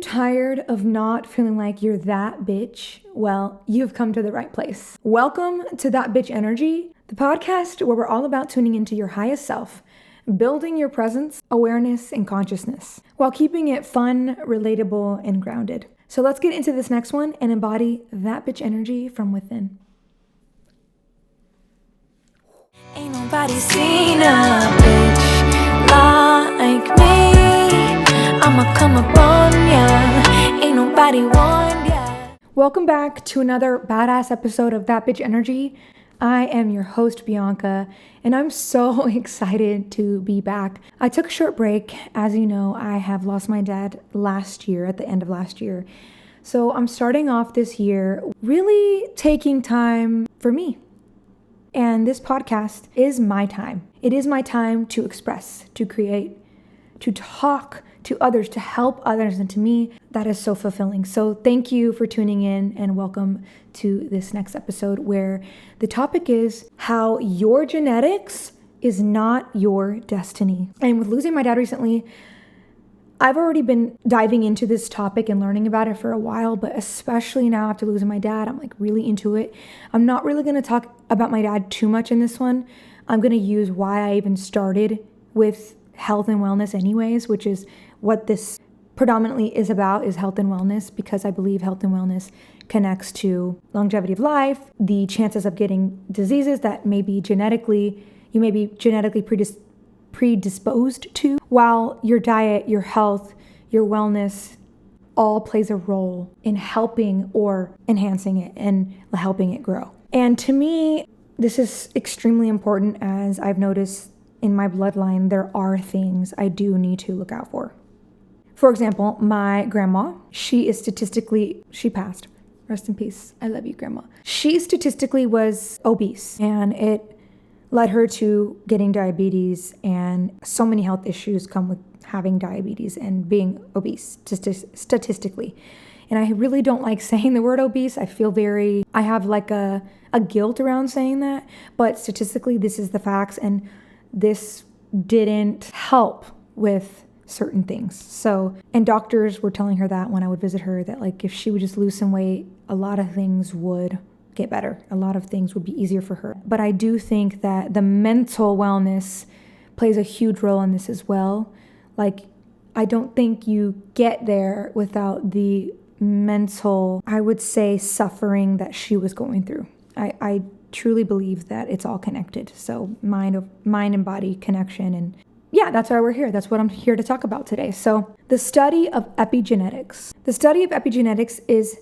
tired of not feeling like you're that bitch? Well, you've come to the right place. Welcome to That Bitch Energy, the podcast where we're all about tuning into your highest self, building your presence, awareness, and consciousness, while keeping it fun, relatable, and grounded. So let's get into this next one and embody that bitch energy from within. Ain't nobody seen a bitch like me. I'ma come up on ya. Ain't nobody warned ya. Welcome back to another badass episode of That Bitch Energy. I am your host, Bianca, and I'm so excited to be back. I took a short break. As you know, I have lost my dad last year, at the end of last year. So I'm starting off this year really taking time for me. And this podcast is my time. It is my time to express, to create, to talk to others, to help others. And to me, that is so fulfilling. So thank you for tuning in and welcome to this next episode where the topic is how your genetics is not your destiny. And with losing my dad recently, I've already been diving into this topic and learning about it for a while, but especially now after losing my dad, I'm like really into it. I'm not really going to talk about my dad too much in this one. I'm going to use why I even started with health and wellness anyways, which is what this predominantly is about, is health and wellness, because I believe health and wellness connects to longevity of life, the chances of getting diseases that you may be genetically predisposed to, while your diet, your health, your wellness all plays a role in helping or enhancing it and helping it grow. And to me, this is extremely important, as I've noticed in my bloodline, there are things I do need to look out for. For example, my grandma, she passed. Rest in peace. I love you, Grandma. She statistically was obese, and it led her to getting diabetes, and so many health issues come with having diabetes and being obese, statistically. And I really don't like saying the word obese. I have like a guilt around saying that, but statistically, this is the facts, and this didn't help with certain things. So, and doctors were telling her that when I would visit her, that like if she would just lose some weight, a lot of things would get better. A lot of things would be easier for her. But I do think that the mental wellness plays a huge role in this as well. Like, I don't think you get there without the mental, I would say, suffering that she was going through. I truly believe that it's all connected. So mind and body connection. And yeah, that's why we're here. That's what I'm here to talk about today. So the study of epigenetics. The study of epigenetics is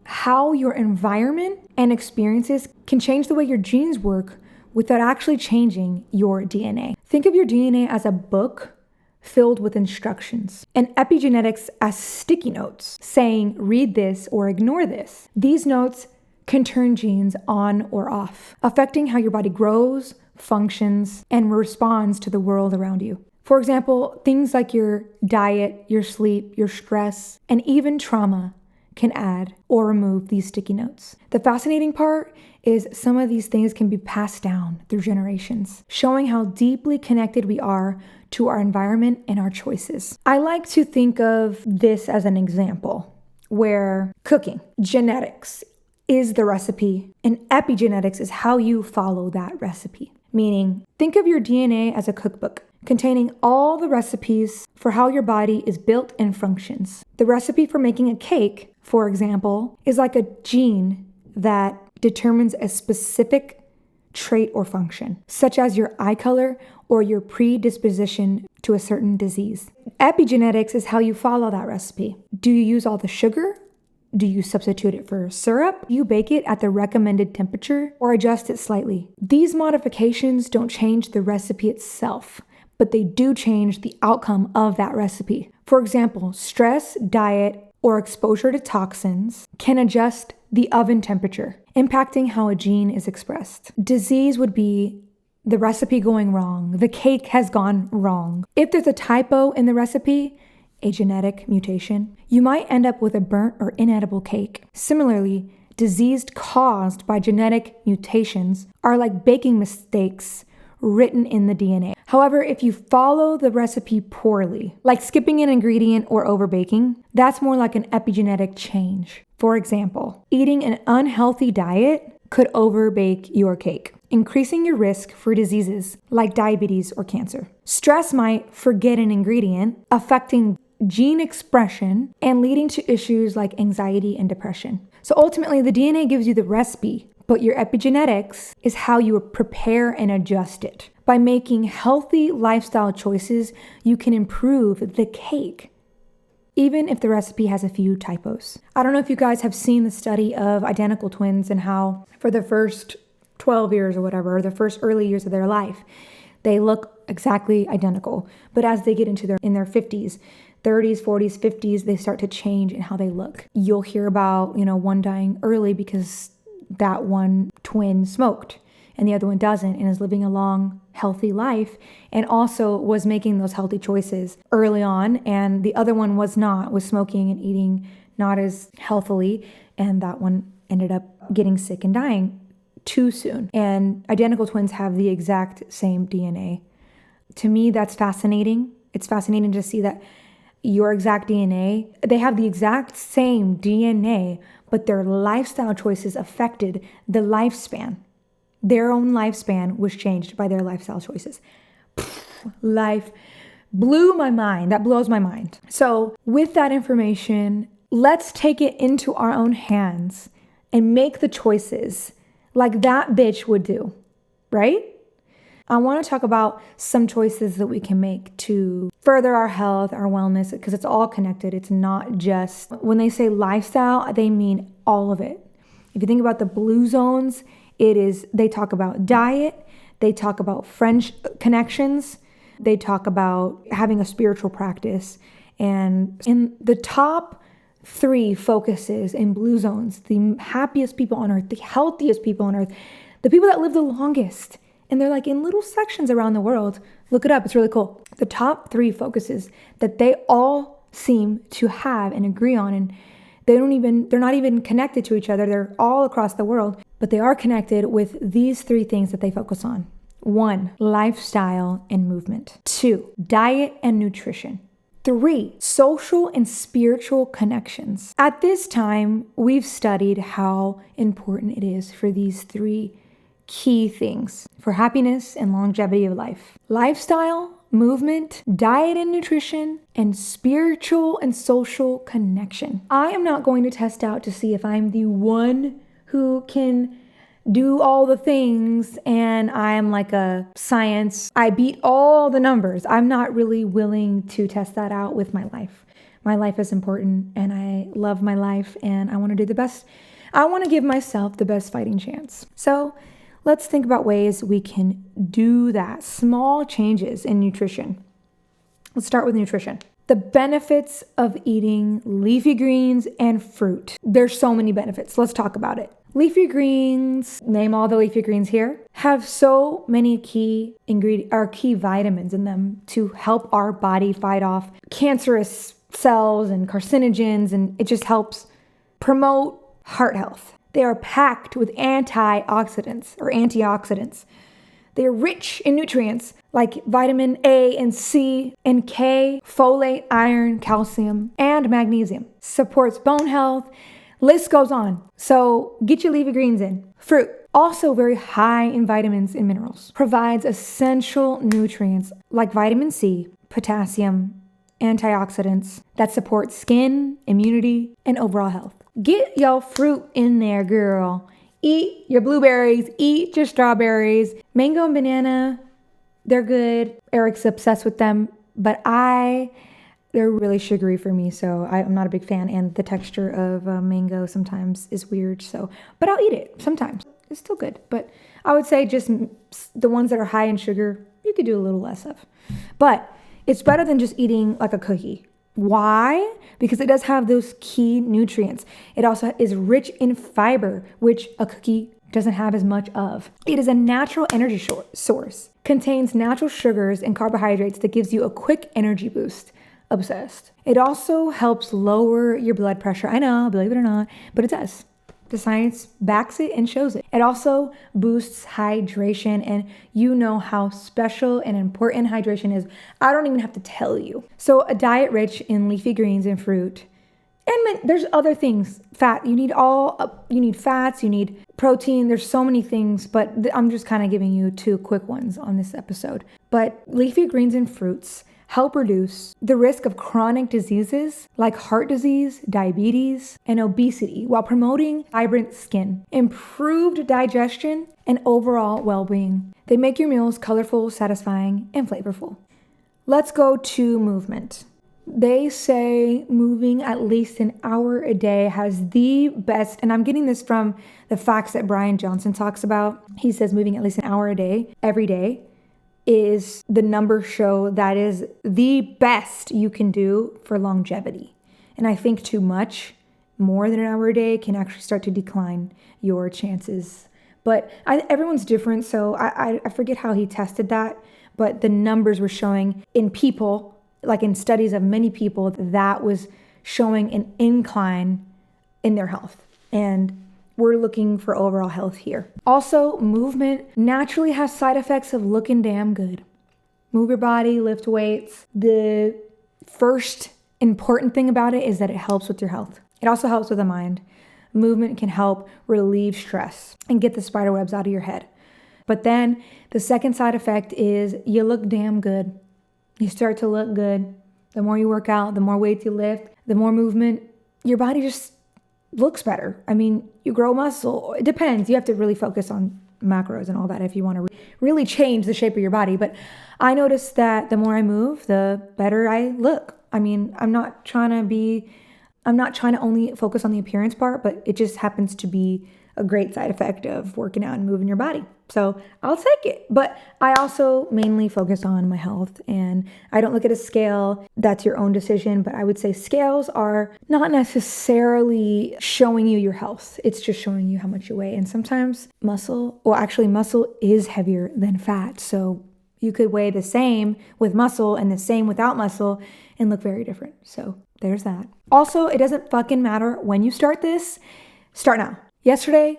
how your environment and experiences can change the way your genes work without actually changing your DNA. Think of your DNA as a book filled with instructions, and epigenetics as sticky notes saying, read this or ignore this. These notes can turn genes on or off, affecting how your body grows, functions, and responds to the world around you. For example, things like your diet, your sleep, your stress, and even trauma can add or remove these sticky notes. The fascinating part is some of these things can be passed down through generations, showing how deeply connected we are to our environment and our choices. I like to think of this as an example where cooking, genetics is the recipe, and epigenetics is how you follow that recipe. Meaning, think of your DNA as a cookbook containing all the recipes for how your body is built and functions. The recipe for making a cake, for example, is like a gene that determines a specific trait or function, such as your eye color or your predisposition to a certain disease. Epigenetics is how you follow that recipe. Do you use all the sugar? Do you substitute it for syrup? Do you bake it at the recommended temperature or adjust it slightly? These modifications don't change the recipe itself, but they do change the outcome of that recipe. For example, stress, diet, or exposure to toxins can adjust the oven temperature, impacting how a gene is expressed. Disease would be the recipe going wrong. The cake has gone wrong. If there's a typo in the recipe, a genetic mutation, you might end up with a burnt or inedible cake. Similarly, disease caused by genetic mutations are like baking mistakes written in the DNA. However, if you follow the recipe poorly, like skipping an ingredient or overbaking, that's more like an epigenetic change. For example, eating an unhealthy diet could overbake your cake, increasing your risk for diseases like diabetes or cancer. Stress might forget an ingredient, affecting gene expression and leading to issues like anxiety and depression. So ultimately, the DNA gives you the recipe, but your epigenetics is how you prepare and adjust it. By making healthy lifestyle choices, you can improve the cake, even if the recipe has a few typos. I don't know if you guys have seen the study of identical twins and how for the first 12 years or whatever, or the first early years of their life, they look exactly identical. But as they get into their 50s, 30s, 40s, 50s, they start to change in how they look. You'll hear about, one dying early because that one twin smoked and the other one doesn't and is living a long, healthy life and also was making those healthy choices early on, and the other one was smoking and eating not as healthily, and that one ended up getting sick and dying too soon. And identical twins have the exact same DNA. To me, that's fascinating. It's fascinating to see that your exact DNA, they have the exact same DNA, but their lifestyle choices affected the lifespan. Their own lifespan was changed by their lifestyle choices. Life blew my mind. That blows my mind. So with that information, let's take it into our own hands and make the choices like that bitch would do, right? I want to talk about some choices that we can make to further our health, our wellness, because it's all connected. It's not just, when they say lifestyle, they mean all of it. If you think about the blue zones, they talk about diet, they talk about friends connections, they talk about having a spiritual practice. And in the top 3 focuses in blue zones, the happiest people on earth, the healthiest people on earth, the people that live the longest. And they're like in little sections around the world. Look it up, it's really cool. The top 3 focuses that they all seem to have and agree on, and they're not even connected to each other. They're all across the world, but they are connected with these 3 things that they focus on. 1, lifestyle and movement. 2, diet and nutrition. 3, social and spiritual connections. At this time, we've studied how important it is for these 3 key things for happiness and longevity of life: lifestyle, movement, diet and nutrition, and spiritual and social connection. I am not going to test out to see if I'm the one who can do all the things and I am like a science. I beat all the numbers. I'm not really willing to test that out with my life. My life is important and I love my life and I want to do the best. I want to give myself the best fighting chance. So let's think about ways we can do that. Small changes in nutrition. Let's start with nutrition. The benefits of eating leafy greens and fruit. There's so many benefits. Let's talk about it. Leafy greens, name all the leafy greens here, have so many key vitamins in them to help our body fight off cancerous cells and carcinogens, and it just helps promote heart health. They are packed with antioxidants. They are rich in nutrients like vitamin A and C and K, folate, iron, calcium, and magnesium. Supports bone health. List goes on. So get your leafy greens in. Fruit, also very high in vitamins and minerals. Provides essential nutrients like vitamin C, potassium, antioxidants that support skin, immunity, and overall health. Get your fruit in there, girl. Eat your blueberries, eat your strawberries. Mango and banana, they're good. Eric's obsessed with them, but they're really sugary for me, so I'm not a big fan. And the texture of mango sometimes is weird, but I'll eat it sometimes. It's still good, but I would say just the ones that are high in sugar, you could do a little less of. But it's better than just eating like a cookie. Why? Because it does have those key nutrients. It also is rich in fiber, which a cookie doesn't have as much of. It is a natural energy source, contains natural sugars and carbohydrates that gives you a quick energy boost. Obsessed. It also helps lower your blood pressure. I know, believe it or not, but it does. The science backs it and shows it. It also boosts hydration, and you know how special and important hydration is. I don't even have to tell you. So a diet rich in leafy greens and fruit, and there's other things. Fat, you need fats, you need protein. There's so many things, but I'm just kind of giving you 2 quick ones on this episode. But leafy greens and fruits help reduce the risk of chronic diseases like heart disease, diabetes, and obesity while promoting vibrant skin, improved digestion, and overall well-being. They make your meals colorful, satisfying, and flavorful. Let's go to movement. They say moving at least an hour a day has the best, and I'm getting this from the facts that Brian Johnson talks about. He says moving at least an hour a day, every day, is the numbers show that is the best you can do for longevity. And I think too much, more than an hour a day, can actually start to decline your chances. But everyone's different, so I forget how he tested that, but the numbers were showing in people, like in studies of many people, that was showing an incline in their health. And we're looking for overall health here. Also, movement naturally has side effects of looking damn good. Move your body, lift weights. The first important thing about it is that it helps with your health. It also helps with the mind. Movement can help relieve stress and get the spider webs out of your head. But then the second side effect is you look damn good. You start to look good. The more you work out, the more weights you lift, the more movement, your body just looks better. I mean, you grow muscle. It depends. You have to really focus on macros and all that if you want to really change the shape of your body. But I noticed that the more I move, the better I look. I mean, I'm not trying to only focus on the appearance part, but it just happens to be a great side effect of working out and moving your body. So I'll take it. But I also mainly focus on my health, and I don't look at a scale. That's your own decision. But I would say scales are not necessarily showing you your health. It's just showing you how much you weigh. And sometimes muscle is heavier than fat. So you could weigh the same with muscle and the same without muscle and look very different. So there's that. Also, it doesn't fucking matter when you start this. Start now. Yesterday,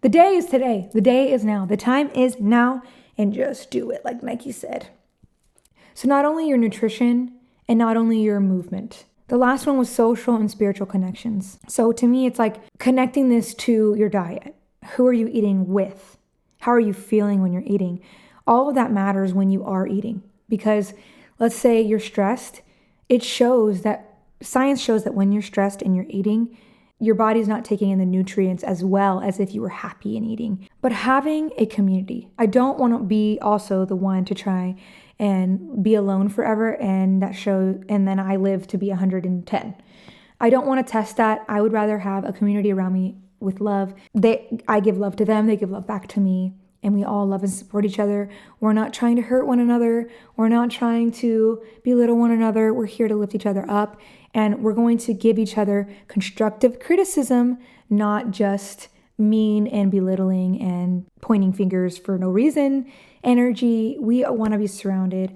the day is today. The day is now. The time is now, and just do it like Nike said. So not only your nutrition and not only your movement. The last one was social and spiritual connections. So to me, it's like connecting this to your diet. Who are you eating with? How are you feeling when you're eating? All of that matters when you are eating, because let's say you're stressed. Science shows that when you're stressed and you're eating, your body's not taking in the nutrients as well as if you were happy and eating. But having a community, I don't want to be also the one to try and be alone forever and then I live to be 110. I don't want to test that. I would rather have a community around me with love. I give love to them, they give love back to me, and we all love and support each other. We're not trying to hurt one another. We're not trying to belittle one another. We're here to lift each other up. And we're going to give each other constructive criticism, not just mean and belittling and pointing fingers for no reason energy. I want to be surrounded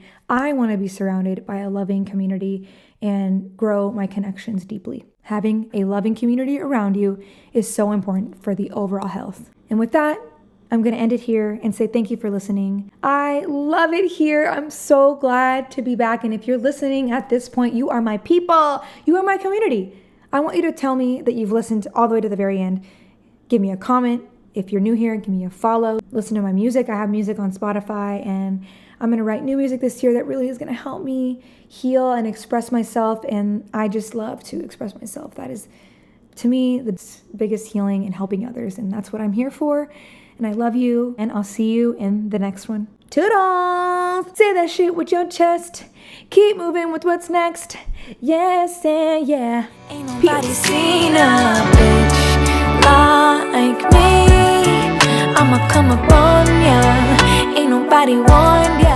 by a loving community and grow my connections deeply. Having a loving community around you is so important for the overall health. And with that, I'm going to end it here and say thank you for listening. I love it here. I'm so glad to be back. And if you're listening at this point, you are my people. You are my community. I want you to tell me that you've listened all the way to the very end. Give me a comment. If you're new here, give me a follow. Listen to my music. I have music on Spotify, and I'm going to write new music this year that really is going to help me heal and express myself. And I just love to express myself. That is, to me, the biggest healing and helping others. And that's what I'm here for. And I love you, and I'll see you in the next one. Toodles! Say that shit with your chest. Keep moving with what's next. Yes and yeah. Ain't nobody seen a bitch like me. I'ma come up on ya. Ain't nobody warned ya.